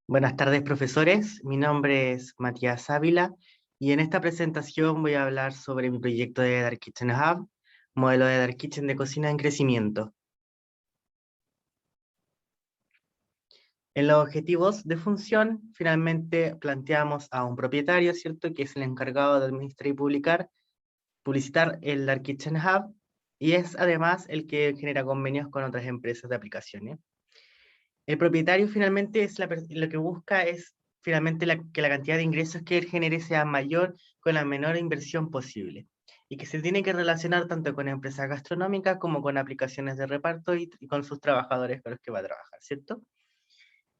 Buenas tardes, profesores. Mi nombre es Matías Ávila y en esta presentación voy a hablar sobre mi proyecto de Dark Kitchen Hub, modelo de Dark Kitchen de cocina en crecimiento. En los objetivos de función, finalmente planteamos a un propietario, ¿cierto?, que es el encargado de administrar y publicitar el Dark Kitchen Hub, y es además el que genera convenios con otras empresas de aplicaciones. El propietario finalmente lo que busca es finalmente que la cantidad de ingresos que él genere sea mayor con la menor inversión posible y que se tiene que relacionar tanto con empresas gastronómicas como con aplicaciones de reparto y con sus trabajadores con los que va a trabajar, ¿cierto?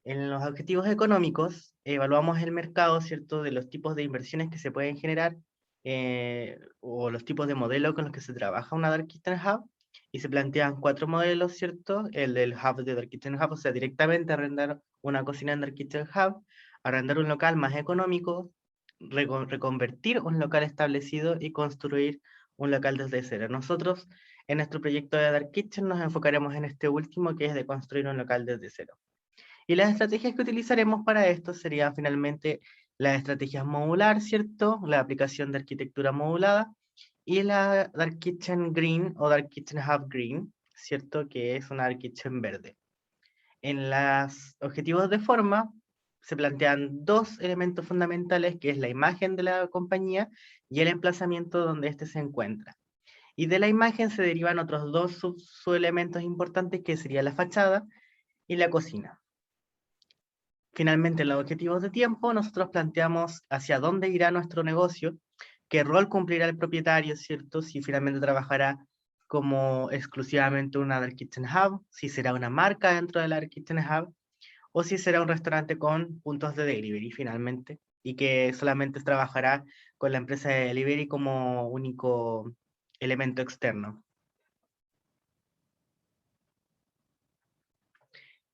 En los objetivos económicos evaluamos el mercado, ¿cierto?, de los tipos de inversiones que se pueden generar o los tipos de modelos con los que se trabaja una Dark Kitchen Hub, y se plantean cuatro modelos, ¿cierto? El del Hub de Dark Kitchen Hub, o sea, directamente arrendar una cocina en Dark Kitchen Hub, arrendar un local más económico, reconvertir un local establecido y construir un local desde cero. Nosotros, en nuestro proyecto de Dark Kitchen, nos enfocaremos en este último, que es de construir un local desde cero. Y las estrategias que utilizaremos para esto serían finalmente las estrategias modular, ¿cierto? La aplicación de arquitectura modulada y la Dark Kitchen Green o Dark Kitchen Hub Green, ¿cierto? Que es una Dark Kitchen verde. En los objetivos de forma se plantean dos elementos fundamentales, que es la imagen de la compañía y el emplazamiento donde éste se encuentra. Y de la imagen se derivan otros dos subelementos importantes, que sería la fachada y la cocina. Finalmente, en los objetivos de tiempo, nosotros planteamos hacia dónde irá nuestro negocio, qué rol cumplirá el propietario, ¿cierto? Si finalmente trabajará como exclusivamente una Dark Kitchen Hub, si será una marca dentro de la Dark Kitchen Hub, o si será un restaurante con puntos de delivery, finalmente, y que solamente trabajará con la empresa de delivery como único elemento externo.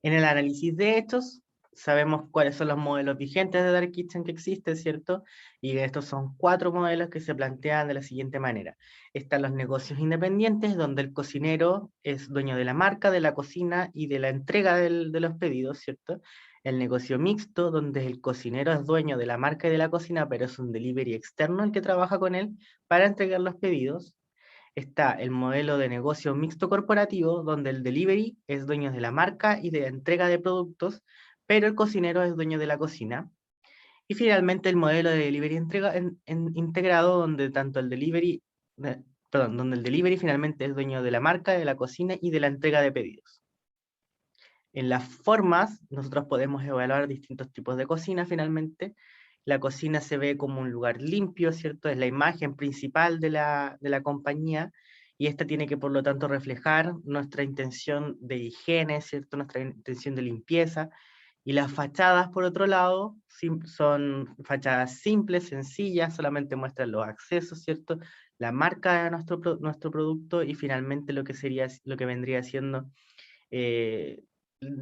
En el análisis de hechos, sabemos cuáles son los modelos vigentes de Dark Kitchen que existen, ¿cierto? Y estos son cuatro modelos que se plantean de la siguiente manera. Están los negocios independientes, donde el cocinero es dueño de la marca, de la cocina y de la entrega de los pedidos, ¿cierto? El negocio mixto, donde el cocinero es dueño de la marca y de la cocina, pero es un delivery externo el que trabaja con él para entregar los pedidos. Está el modelo de negocio mixto corporativo, donde el delivery es dueño de la marca y de la entrega de productos, pero el cocinero es dueño de la cocina. Y finalmente el modelo de delivery integrado, donde tanto el delivery, donde el delivery finalmente es dueño de la marca, de la cocina y de la entrega de pedidos. En las formas, nosotros podemos evaluar distintos tipos de cocina finalmente. La cocina se ve como un lugar limpio, ¿cierto? Es la imagen principal de la compañía, y esta tiene que, por lo tanto, reflejar nuestra intención de higiene, ¿cierto? Nuestra intención de limpieza. Y las fachadas, por otro lado, son fachadas simples, sencillas, solamente muestran los accesos, ¿cierto? La marca de nuestro producto, y finalmente lo que vendría siendo eh,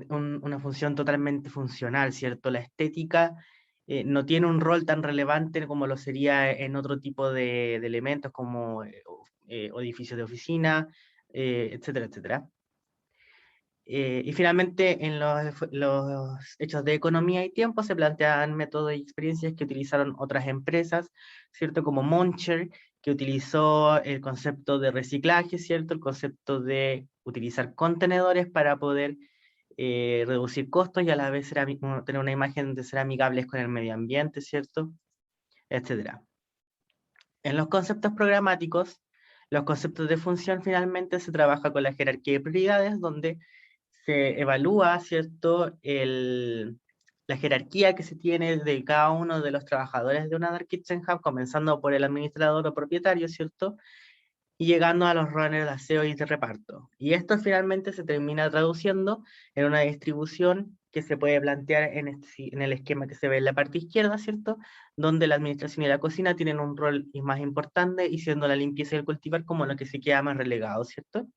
una función totalmente funcional, ¿cierto? La estética no tiene un rol tan relevante como lo sería en otro tipo de elementos como edificios de oficina, etcétera, etcétera. Y finalmente, en los hechos de economía y tiempo se plantean métodos y experiencias que utilizaron otras empresas, ¿cierto? Como Moncher, que utilizó el concepto de reciclaje, ¿cierto? El concepto de utilizar contenedores para poder reducir costos y a la vez tener una imagen de ser amigables con el medio ambiente, ¿cierto? Etcétera. En los conceptos programáticos, los conceptos de función finalmente se trabaja con la jerarquía de prioridades, donde se evalúa, ¿cierto?, la jerarquía que se tiene de cada uno de los trabajadores de una Dark Kitchen Hub, comenzando por el administrador o propietario, ¿cierto?, y llegando a los runners de aseo y de reparto. Y esto finalmente se termina traduciendo en una distribución que se puede plantear en el esquema que se ve en la parte izquierda, ¿cierto?, donde la administración y la cocina tienen un rol más importante, y siendo la limpieza y el cultivar como lo que se queda más relegado, ¿cierto?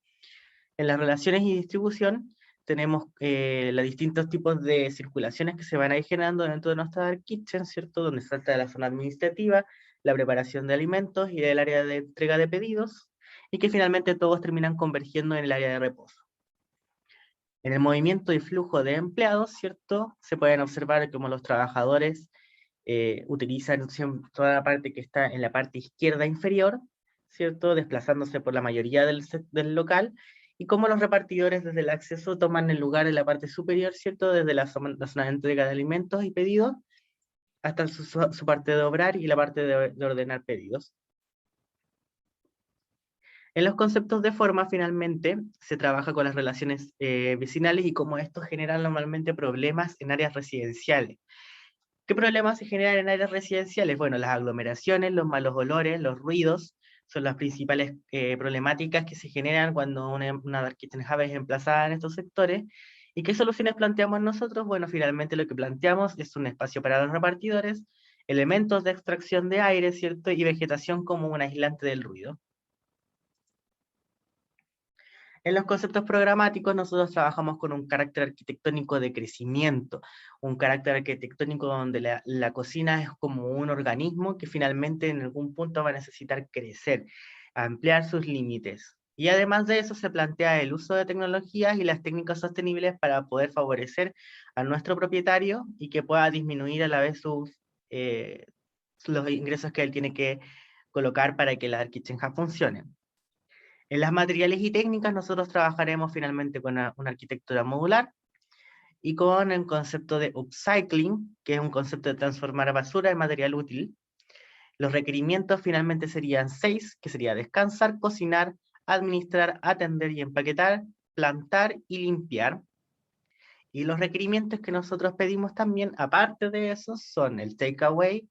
En las relaciones y distribución tenemos los distintos tipos de circulaciones que se van a ir generando dentro de nuestra Dark Kitchen, ¿cierto? Donde se trata de la zona administrativa, la preparación de alimentos y del área de entrega de pedidos, y que finalmente todos terminan convergiendo en el área de reposo. En el movimiento y flujo de empleados, ¿cierto? Se pueden observar cómo los trabajadores utilizan toda la parte que está en la parte izquierda inferior, ¿cierto? Desplazándose por la mayoría del local, y cómo los repartidores desde el acceso toman el lugar en la parte superior, ¿cierto? Desde la zona de entrega de alimentos y pedidos, hasta su parte de obrar y la parte de ordenar pedidos. En los conceptos de forma, finalmente, se trabaja con las relaciones vecinales y cómo estos generan normalmente problemas en áreas residenciales. ¿Qué problemas se generan en áreas residenciales? Bueno, las aglomeraciones, los malos olores, los ruidos, son las principales problemáticas que se generan cuando una Dark Kitchen Hub es emplazada en estos sectores. ¿Y qué soluciones planteamos nosotros? Bueno, finalmente lo que planteamos es un espacio para los repartidores, elementos de extracción de aire, ¿cierto? Y vegetación como un aislante del ruido. En los conceptos programáticos nosotros trabajamos con un carácter arquitectónico de crecimiento, un carácter arquitectónico donde la cocina es como un organismo que finalmente en algún punto va a necesitar crecer, ampliar sus límites. Y además de eso se plantea el uso de tecnologías y las técnicas sostenibles para poder favorecer a nuestro propietario y que pueda disminuir a la vez los ingresos que él tiene que colocar para que la Kitchen Hub funcione. En las materiales y técnicas nosotros trabajaremos finalmente con una arquitectura modular y con el concepto de upcycling, que es un concepto de transformar basura en material útil. Los requerimientos finalmente serían 6, que sería descansar, cocinar, administrar, atender y empaquetar, plantar y limpiar. Y los requerimientos que nosotros pedimos también, aparte de eso, son el takeaway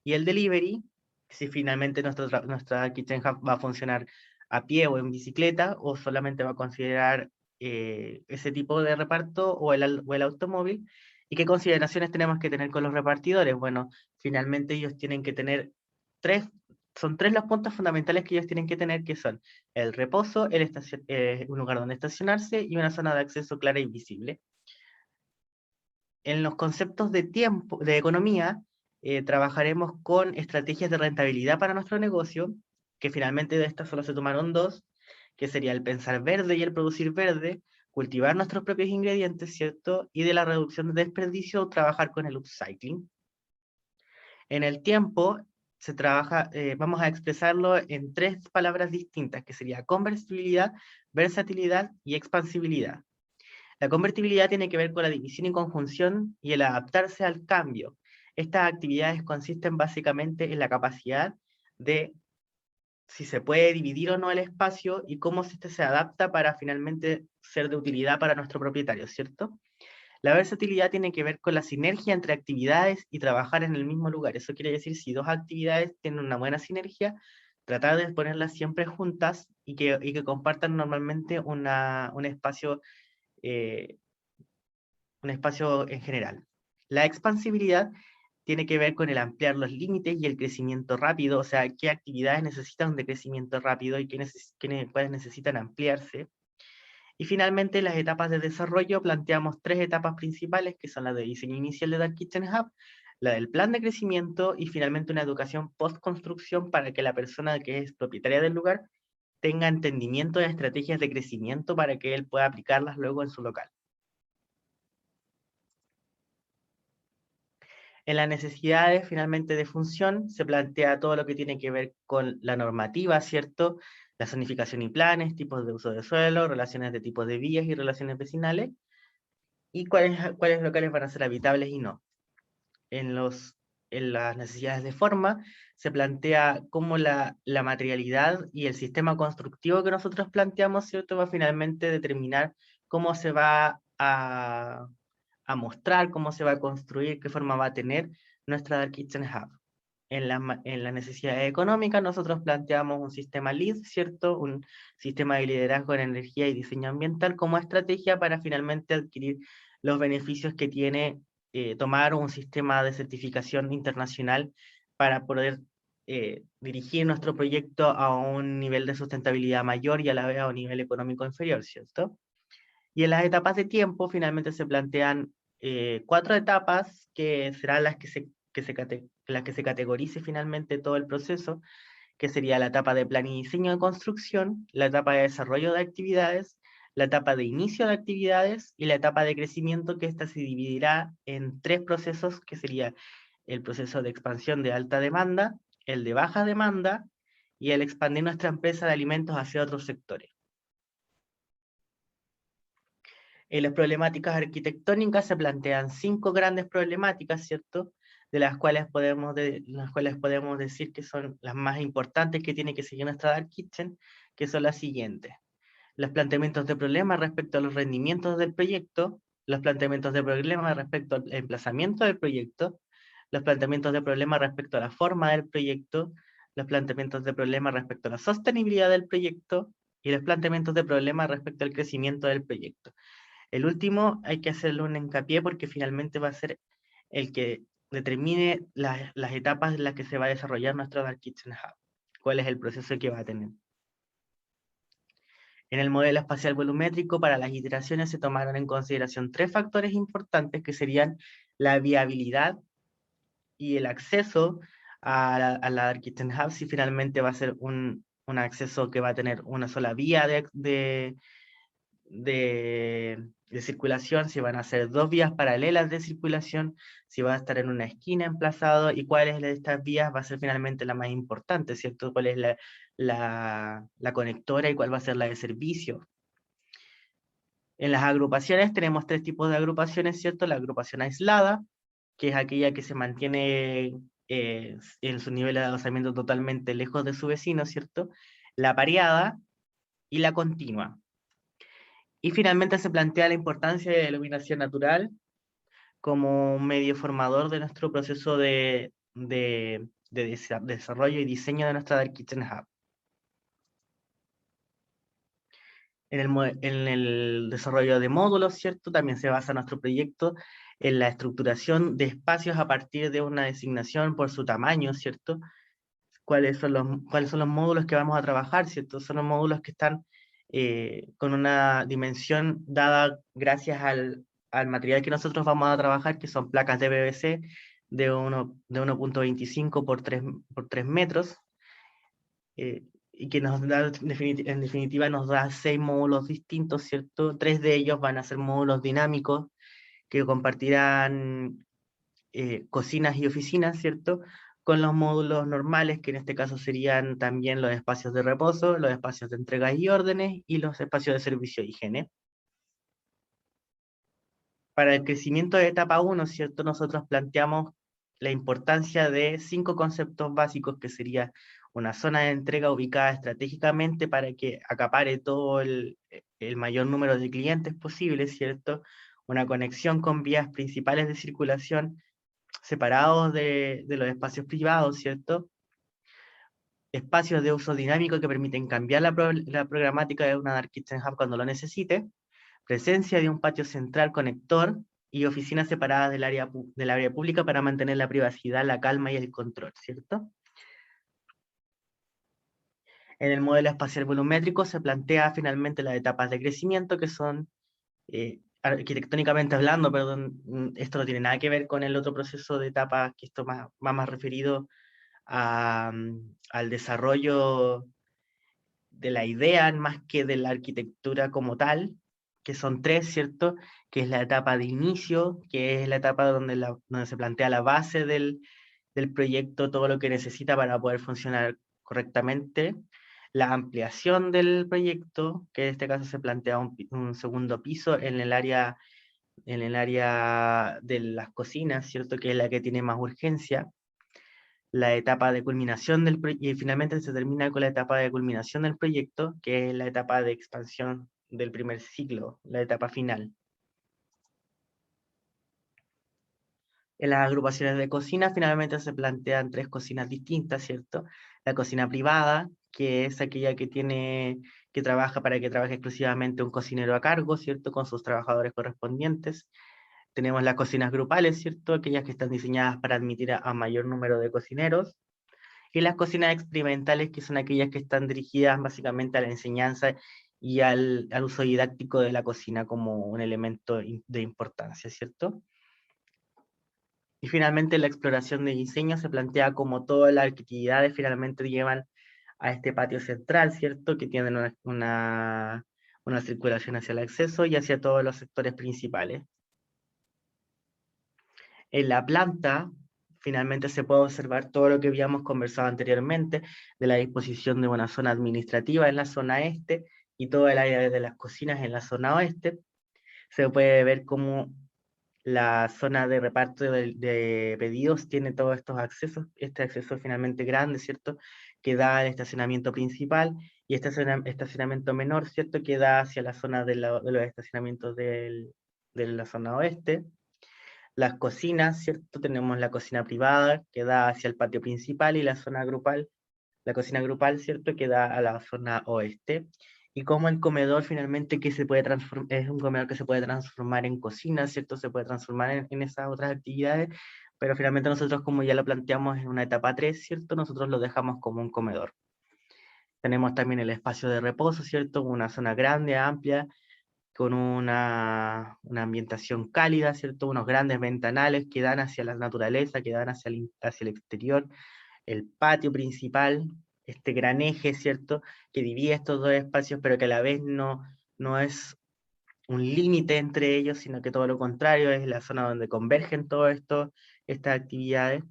y el delivery, si finalmente nuestra Kitchen Hub va a funcionar a pie o en bicicleta, o solamente va a considerar ese tipo de reparto o el automóvil, y qué consideraciones tenemos que tener con los repartidores. Bueno, finalmente ellos tienen que tener son tres los puntos fundamentales que ellos tienen que tener, que son el reposo, un lugar donde estacionarse y una zona de acceso clara y visible. En los conceptos de tiempo, de economía, trabajaremos con estrategias de rentabilidad para nuestro negocio, que finalmente de estas solo se tomaron dos, que sería el pensar verde y el producir verde, cultivar nuestros propios ingredientes, ¿cierto? Y de la reducción de desperdicio, trabajar con el upcycling. En el tiempo, vamos a expresarlo en tres palabras distintas, que sería convertibilidad, versatilidad y expansibilidad. La convertibilidad tiene que ver con la división y conjunción y el adaptarse al cambio. Estas actividades consisten básicamente en la capacidad de si se puede dividir o no el espacio y cómo este se adapta para finalmente ser de utilidad para nuestro propietario, ¿cierto? La versatilidad tiene que ver con la sinergia entre actividades y trabajar en el mismo lugar. Eso quiere decir, si dos actividades tienen una buena sinergia, tratar de ponerlas siempre juntas y que compartan normalmente eh, un espacio en general. La expansibilidad tiene que ver con el ampliar los límites y el crecimiento rápido, o sea, qué actividades necesitan de crecimiento rápido y cuáles necesitan ampliarse. Y finalmente, las etapas de desarrollo, planteamos tres etapas principales, que son la de diseño inicial de Dark Kitchen Hub, la del plan de crecimiento y finalmente una educación post-construcción para que la persona que es propietaria del lugar tenga entendimiento de estrategias de crecimiento para que él pueda aplicarlas luego en su local. En las necesidades finalmente de función se plantea todo lo que tiene que ver con la normativa, ¿cierto? La zonificación y planes, tipos de uso de suelo, relaciones de tipos de vías y relaciones vecinales, y cuáles locales van a ser habitables y no. En las necesidades de forma se plantea cómo la materialidad y el sistema constructivo que nosotros planteamos, ¿cierto? Va a finalmente determinar cómo se va a mostrar, cómo se va a construir, qué forma va a tener nuestra Dark Kitchen Hub. En la necesidad económica nosotros planteamos un sistema LEED, ¿cierto? Un sistema de liderazgo en energía y diseño ambiental como estrategia para finalmente adquirir los beneficios que tiene tomar un sistema de certificación internacional para poder dirigir nuestro proyecto a un nivel de sustentabilidad mayor y a la vez a un nivel económico inferior, ¿cierto? Y en las etapas de tiempo finalmente se plantean 4 etapas que serán las que se categorice finalmente todo el proceso, que sería la etapa de plan y diseño de construcción, la etapa de desarrollo de actividades, la etapa de inicio de actividades y la etapa de crecimiento, que esta se dividirá en 3 procesos, que sería el proceso de expansión de alta demanda, el de baja demanda y el expandir nuestra empresa de alimentos hacia otros sectores. En las problemáticas arquitectónicas se plantean 5 grandes problemáticas, ¿cierto? De las cuales podemos decir que son las más importantes que tiene que seguir nuestra Dark Kitchen, que son las siguientes: los planteamientos de problemas respecto a los rendimientos del proyecto, los planteamientos de problemas respecto al emplazamiento del proyecto, los planteamientos de problemas respecto a la forma del proyecto, los planteamientos de problemas respecto a la sostenibilidad del proyecto y los planteamientos de problemas respecto al crecimiento del proyecto. El último hay que hacerle un hincapié porque finalmente va a ser el que determine las etapas en las que se va a desarrollar nuestro Dark Kitchen Hub, cuál es el proceso que va a tener. En el modelo espacial volumétrico, para las iteraciones se tomaron en consideración 3 factores importantes, que serían la viabilidad y el acceso a la Dark Kitchen Hub, si finalmente va a ser un acceso que va a tener una sola vía de circulación, si van a ser 2 vías paralelas de circulación, si va a estar en una esquina emplazado, y cuál es de estas vías va a ser finalmente la más importante, ¿cierto? Cuál es la conectora y cuál va a ser la de servicio. En las agrupaciones tenemos 3 tipos de agrupaciones, ¿cierto? La agrupación aislada, que es aquella que se mantiene en su nivel de adosamiento totalmente lejos de su vecino, ¿cierto? La pareada y la continua. Y finalmente se plantea la importancia de la iluminación natural como un medio formador de nuestro proceso de desarrollo y diseño de nuestra Dark Kitchen Hub. En el desarrollo de módulos, ¿cierto? También se basa nuestro proyecto en la estructuración de espacios a partir de una designación por su tamaño, ¿cierto? ¿Cuáles son los módulos que vamos a trabajar, ¿cierto? Son los módulos que están con una dimensión dada gracias al material que nosotros vamos a trabajar, que son placas de PVC de 1.25 por 3 metros, y que nos da, en definitiva, nos da 6 módulos distintos, ¿cierto? 3 de ellos van a ser módulos dinámicos que compartirán cocinas y oficinas, ¿cierto? Con los módulos normales, que en este caso serían también los espacios de reposo, los espacios de entrega y órdenes, y los espacios de servicio e higiene. Para el crecimiento de etapa 1, ¿cierto? Nosotros planteamos la importancia de 5 conceptos básicos, que sería una zona de entrega ubicada estratégicamente para que acapare todo el mayor número de clientes posible, ¿cierto? Una conexión con vías principales de circulación separados de los espacios privados, ¿cierto? Espacios de uso dinámico que permiten cambiar la programática de una Dark Kitchen Hub cuando lo necesite, presencia de un patio central conector y oficinas separadas del área pública para mantener la privacidad, la calma y el control, ¿cierto? En el modelo espacial volumétrico se plantea finalmente las etapas de crecimiento, que son, arquitectónicamente hablando, perdón, esto no tiene nada que ver con el otro proceso de etapas, que esto va más referido al desarrollo de la idea más que de la arquitectura como tal, que son 3, ¿cierto? Que es la etapa de inicio, que es la etapa donde se plantea la base del proyecto, todo lo que necesita para poder funcionar correctamente. La ampliación del proyecto, que en este caso se plantea un segundo piso en el área de las cocinas, ¿cierto? Que es la que tiene más urgencia. La etapa de culminación y finalmente se termina con la etapa de culminación del proyecto, que es la etapa de expansión del primer ciclo, la etapa final. En las agrupaciones de cocina finalmente se plantean 3 cocinas distintas, ¿cierto? La cocina privada, que es aquella que trabaja para que trabaje exclusivamente un cocinero a cargo, ¿cierto? Con sus trabajadores correspondientes. Tenemos las cocinas grupales, ¿cierto? Aquellas que están diseñadas para admitir a mayor número de cocineros. Y las cocinas experimentales, que son aquellas que están dirigidas básicamente a la enseñanza y al uso didáctico de la cocina como un elemento de importancia, ¿cierto? Y finalmente la exploración de diseño se plantea como todas las actividades finalmente llevan a este patio central, ¿cierto? Que tienen una circulación hacia el acceso y hacia todos los sectores principales. En la planta, finalmente se puede observar todo lo que habíamos conversado anteriormente, de la disposición de una zona administrativa en la zona este y todo el área de las cocinas en la zona oeste. Se puede ver cómo la zona de reparto de pedidos tiene todos estos accesos, este acceso finalmente grande, ¿cierto?, que da al estacionamiento principal, y este estacionamiento menor, ¿cierto?, que da hacia la zona de los estacionamientos de la zona oeste. Las cocinas, ¿cierto? Tenemos la cocina privada que da hacia el patio principal y la zona grupal, la cocina grupal, ¿cierto? Que da a la zona oeste. Y como el comedor finalmente que se puede transformar, es un comedor que se puede transformar en cocina, ¿cierto? Se puede transformar en esas otras actividades, pero finalmente nosotros, como ya lo planteamos en una etapa 3, ¿cierto? Nosotros lo dejamos como un comedor. Tenemos también el espacio de reposo, ¿cierto? Una zona grande, amplia, con una ambientación cálida, ¿cierto? Unos grandes ventanales que dan hacia la naturaleza, que dan hacia el exterior, el patio principal, este gran eje, ¿cierto? Que divide estos dos espacios, pero que a la vez no es un límite entre ellos, sino que todo lo contrario, es la zona donde convergen todo esto, estas actividades.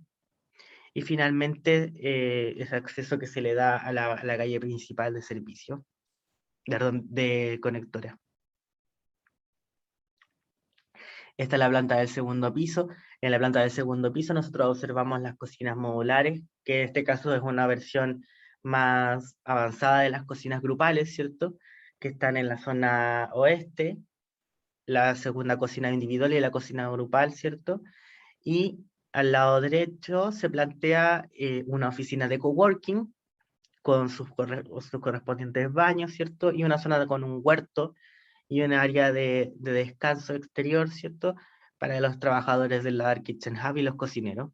Y finalmente, ese acceso que se le da a la calle principal de servicio, de conectora. Esta es la planta del segundo piso. En la planta del segundo piso nosotros observamos las cocinas modulares, que en este caso es una versión más avanzada de las cocinas grupales, ¿cierto? Que están en la zona oeste, la segunda cocina individual y la cocina grupal, ¿cierto? Y al lado derecho se plantea una oficina de coworking con sus correspondientes baños, ¿cierto? Y una zona con un huerto y un área de descanso exterior, ¿cierto? Para los trabajadores del Dark Kitchen Hub y los cocineros.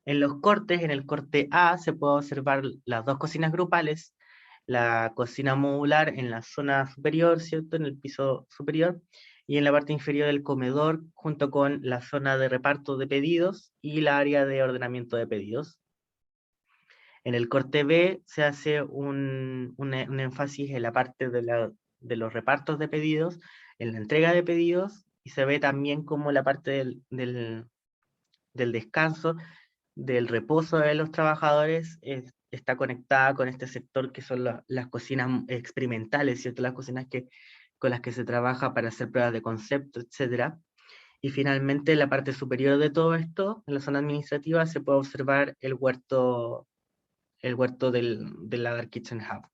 En los cortes, en el corte A, se puede observar las dos cocinas grupales, la cocina modular en la zona superior, ¿cierto? En el piso superior, y en la parte inferior del comedor, junto con la zona de reparto de pedidos y la área de ordenamiento de pedidos. En el corte B se hace un énfasis en la parte de los repartos de pedidos, en la entrega de pedidos, y se ve también como la parte del descanso, del reposo de los trabajadores, está conectada con este sector que son las cocinas experimentales, ¿cierto? Las cocinas con las que se trabaja para hacer pruebas de concepto, etc. Y finalmente, en la parte superior de todo esto, en la zona administrativa, se puede observar el huerto de la Dark Kitchen Hub.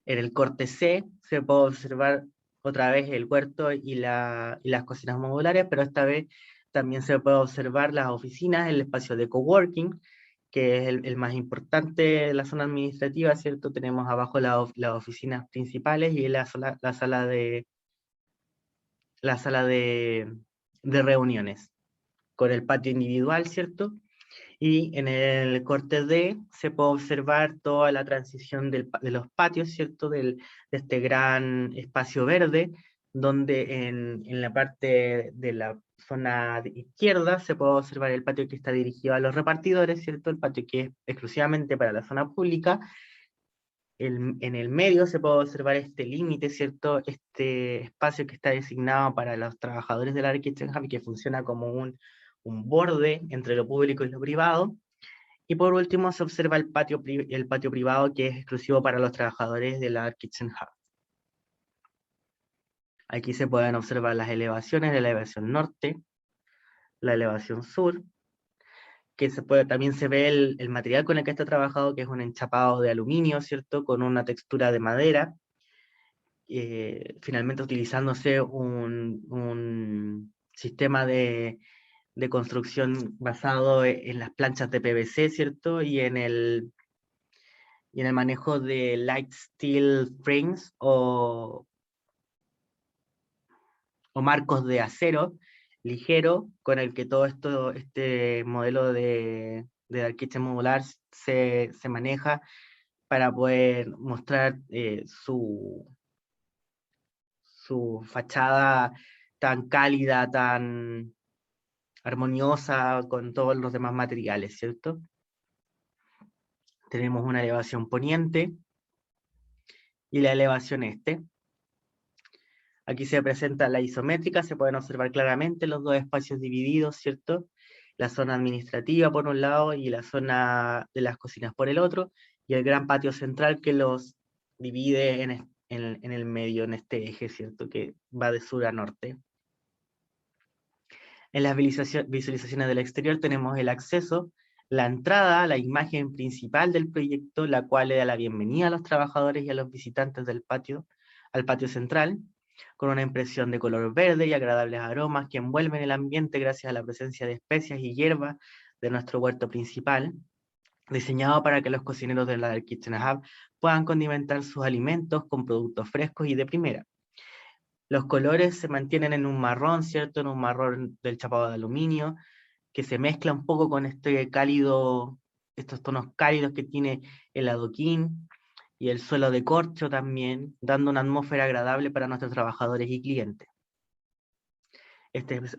En el corte C se puede observar otra vez el huerto y las cocinas modulares, pero esta vez también se puede observar las oficinas, el espacio de coworking, que es el más importante de la zona administrativa, ¿cierto? Tenemos abajo las oficinas principales y la sala de reuniones, con el patio individual, ¿cierto? Y en el corte D se puede observar toda la transición de los patios, ¿cierto? De este gran espacio verde, donde en la parte de la zona izquierda se puede observar el patio que está dirigido a los repartidores, ¿cierto? El patio que es exclusivamente para la zona pública. En el medio se puede observar este límite, ¿cierto? Este espacio que está designado para los trabajadores del Kitchen Hub, que funciona como un borde entre lo público y lo privado. Y por último se observa el patio privado, que es exclusivo para los trabajadores del Kitchen Hub. Aquí se pueden observar las elevaciones, la elevación norte, la elevación sur, que también se ve el material con el que está trabajado, que es un enchapado de aluminio, ¿cierto? Con una textura de madera, finalmente utilizándose un sistema de construcción basado en las planchas de PVC, ¿cierto? Y en el manejo de light steel frames o marcos de acero ligero, con el que todo este modelo de Dark Kitchen modular se maneja para poder mostrar su fachada tan cálida, tan armoniosa con todos los demás materiales, ¿cierto? Tenemos una elevación poniente, y la elevación este. Aquí se presenta la isométrica, se pueden observar claramente los dos espacios divididos, ¿cierto? La zona administrativa por un lado y la zona de las cocinas por el otro, y el gran patio central que los divide en el medio, en este eje, ¿cierto? Que va de sur a norte. En las visualizaciones del exterior tenemos el acceso, la entrada, la imagen principal del proyecto, la cual le da la bienvenida a los trabajadores y a los visitantes del patio, al patio central, con una impresión de color verde y agradables aromas que envuelven el ambiente gracias a la presencia de especias y hierbas de nuestro huerto principal, diseñado para que los cocineros de la Dark Kitchen Hub puedan condimentar sus alimentos con productos frescos y de primera. Los colores se mantienen en un marrón, ¿cierto? En un marrón del chapado de aluminio, que se mezcla un poco con este cálido, estos tonos cálidos que tiene el adoquín y el suelo de corcho también, dando una atmósfera agradable para nuestros trabajadores y clientes.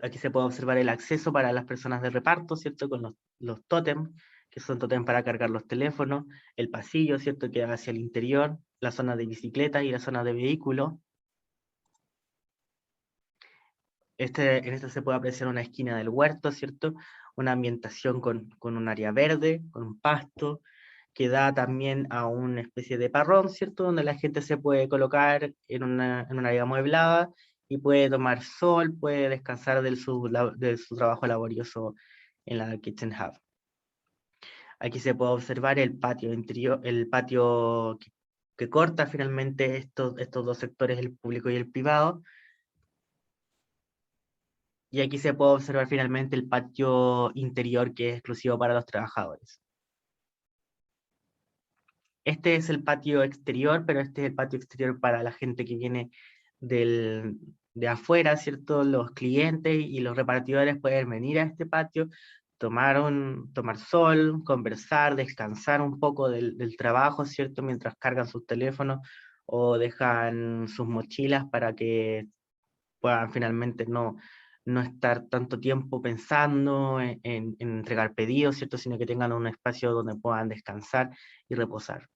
Aquí se puede observar el acceso para las personas de reparto, ¿cierto? Con los tótems, que son tótems para cargar los teléfonos, el pasillo, ¿cierto? Que va hacia el interior, la zona de bicicletas y la zona de vehículos. En esta se puede apreciar una esquina del huerto, ¿cierto? Una ambientación con un área verde, con un pasto, que da también a una especie de parrón, ¿cierto? Donde la gente se puede colocar en una área amueblada y puede tomar sol, puede descansar de su trabajo laborioso en la Kitchen Hub. Aquí se puede observar el patio interior, el patio que corta finalmente estos dos sectores, el público y el privado. Y aquí se puede observar finalmente el patio interior que es exclusivo para los trabajadores. Este es el patio exterior, pero este es el patio exterior para la gente que viene de afuera, ¿cierto? Los clientes y los repartidores pueden venir a este patio, tomar sol, conversar, descansar un poco del trabajo, ¿cierto? Mientras cargan sus teléfonos o dejan sus mochilas para que puedan finalmente no estar tanto tiempo pensando en entregar pedidos, ¿cierto? Sino que tengan un espacio donde puedan descansar y reposar.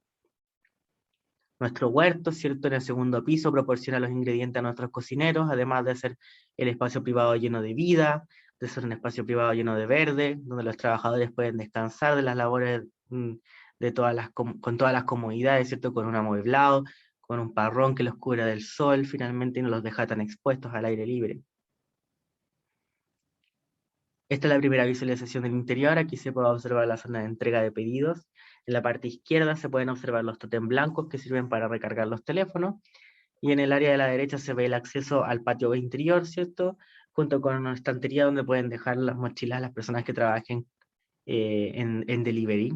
Nuestro huerto, ¿cierto? En el segundo piso proporciona los ingredientes a nuestros cocineros, además de ser el espacio privado lleno de vida, de ser un espacio privado lleno de verde, donde los trabajadores pueden descansar de las labores con todas las comodidades, ¿cierto? Con un amueblado, con un parrón que los cubra del sol, finalmente, y no los deja tan expuestos al aire libre. Esta es la primera visualización del interior. Aquí se puede observar la zona de entrega de pedidos. En la parte izquierda se pueden observar los tótem blancos que sirven para recargar los teléfonos. Y en el área de la derecha se ve el acceso al patio interior, ¿cierto? Junto con una estantería donde pueden dejar las mochilas las personas que trabajen en delivery.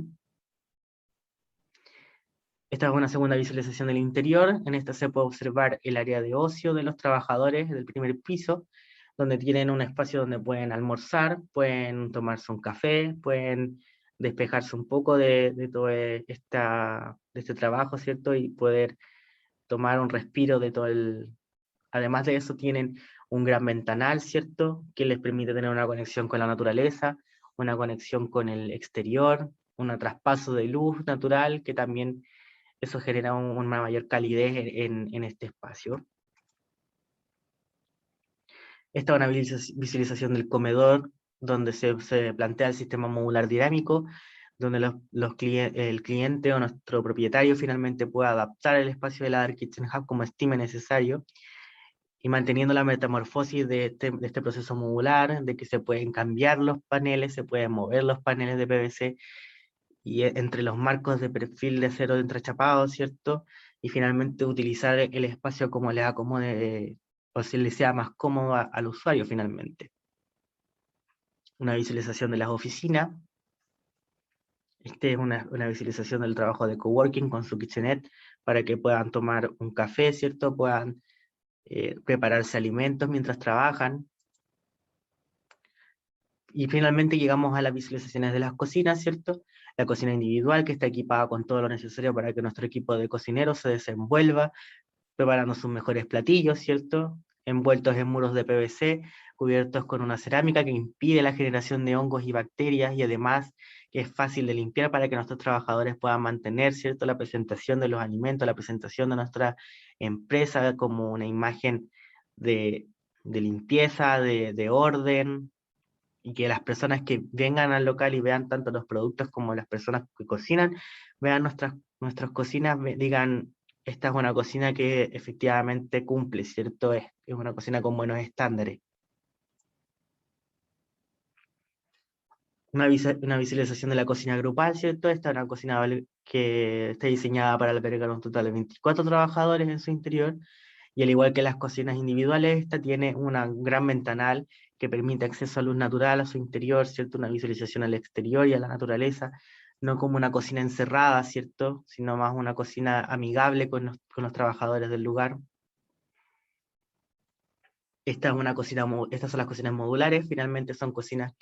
Esta es una segunda visualización del interior. En esta se puede observar el área de ocio de los trabajadores del primer piso, donde tienen un espacio donde pueden almorzar, pueden tomarse un café, pueden despejarse un poco de todo este trabajo, ¿cierto? Y poder tomar un respiro de todo Además de eso, tienen un gran ventanal, ¿cierto? Que les permite tener una conexión con la naturaleza, una conexión con el exterior, un traspaso de luz natural, que también eso genera una mayor calidez en este espacio. Esta es una visualización del comedor, donde se plantea el sistema modular dinámico, donde el cliente o nuestro propietario finalmente pueda adaptar el espacio de la Dark Kitchen Hub como estime necesario, y manteniendo la metamorfosis de este proceso modular, de que se pueden cambiar los paneles, se pueden mover los paneles de PVC, y entre los marcos de perfil de acero entrechapado, ¿cierto? Y finalmente utilizar el espacio como le acomode, o si le sea más cómodo al usuario finalmente. Una visualización de las oficinas. Esta es una visualización del trabajo de coworking con su kitchenette, para que puedan tomar un café, ¿cierto? Puedan prepararse alimentos mientras trabajan. Y finalmente llegamos a las visualizaciones de las cocinas, ¿cierto? La cocina individual, que está equipada con todo lo necesario para que nuestro equipo de cocineros se desenvuelva, preparando sus mejores platillos, ¿cierto? envueltos en muros de PVC, cubiertos con una cerámica que impide la generación de hongos y bacterias, y además que es fácil de limpiar para que nuestros trabajadores puedan mantener, ¿cierto?, la presentación de los alimentos, la presentación de nuestra empresa como una imagen de, de limpieza, de orden, y que las personas que vengan al local y vean tanto los productos como las personas que cocinan, vean nuestras cocinas, digan, esta es una cocina que efectivamente cumple, ¿cierto? Es una cocina con buenos estándares. Una visualización de la cocina grupal, ¿cierto? Esta es una cocina que está diseñada para albergar un total de 24 trabajadores en su interior, y al igual que las cocinas individuales, esta tiene un gran ventanal que permite acceso a luz natural a su interior, ¿cierto? Una visualización al exterior y a la naturaleza, no como una cocina encerrada, ¿cierto? Sino más una cocina amigable con los trabajadores del lugar. Estas son las cocinas modulares, finalmente son cocinas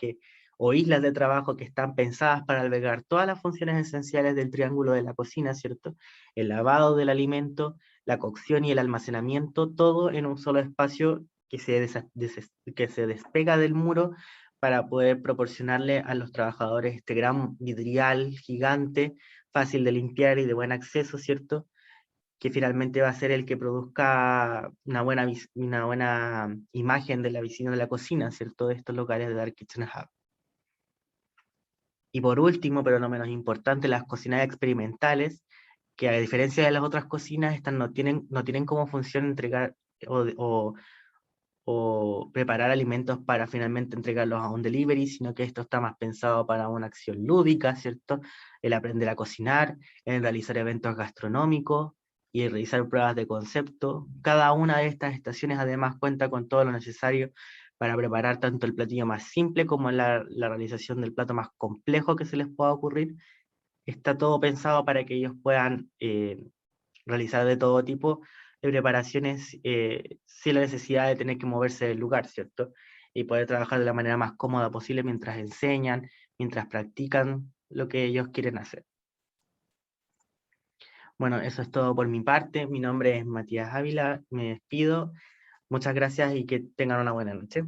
o islas de trabajo que están pensadas para albergar todas las funciones esenciales del triángulo de la cocina, ¿cierto? El lavado del alimento, la cocción y el almacenamiento, todo en un solo espacio que se despega del muro para poder proporcionarle a los trabajadores este gran vidrial gigante, fácil de limpiar y de buen acceso, ¿cierto?, que finalmente va a ser el que produzca una buena imagen de la visita de la cocina, ¿cierto?, de estos locales de Dark Kitchen Hub. Y por último, pero no menos importante, las cocinas experimentales, que a diferencia de las otras cocinas, estas no tienen como función entregar o preparar alimentos para finalmente entregarlos a un delivery, sino que esto está más pensado para una acción lúdica, ¿cierto? El aprender a cocinar, el realizar eventos gastronómicos y el realizar pruebas de concepto. Cada una de estas estaciones además cuenta con todo lo necesario para preparar tanto el platillo más simple como la realización del plato más complejo que se les pueda ocurrir. Está todo pensado para que ellos puedan realizar de todo tipo de preparaciones sin la necesidad de tener que moverse del lugar, ¿cierto? Y poder trabajar de la manera más cómoda posible mientras enseñan, mientras practican lo que ellos quieren hacer. Bueno, eso es todo por mi parte. Mi nombre es Matías Ávila, me despido. Muchas gracias y que tengan una buena noche.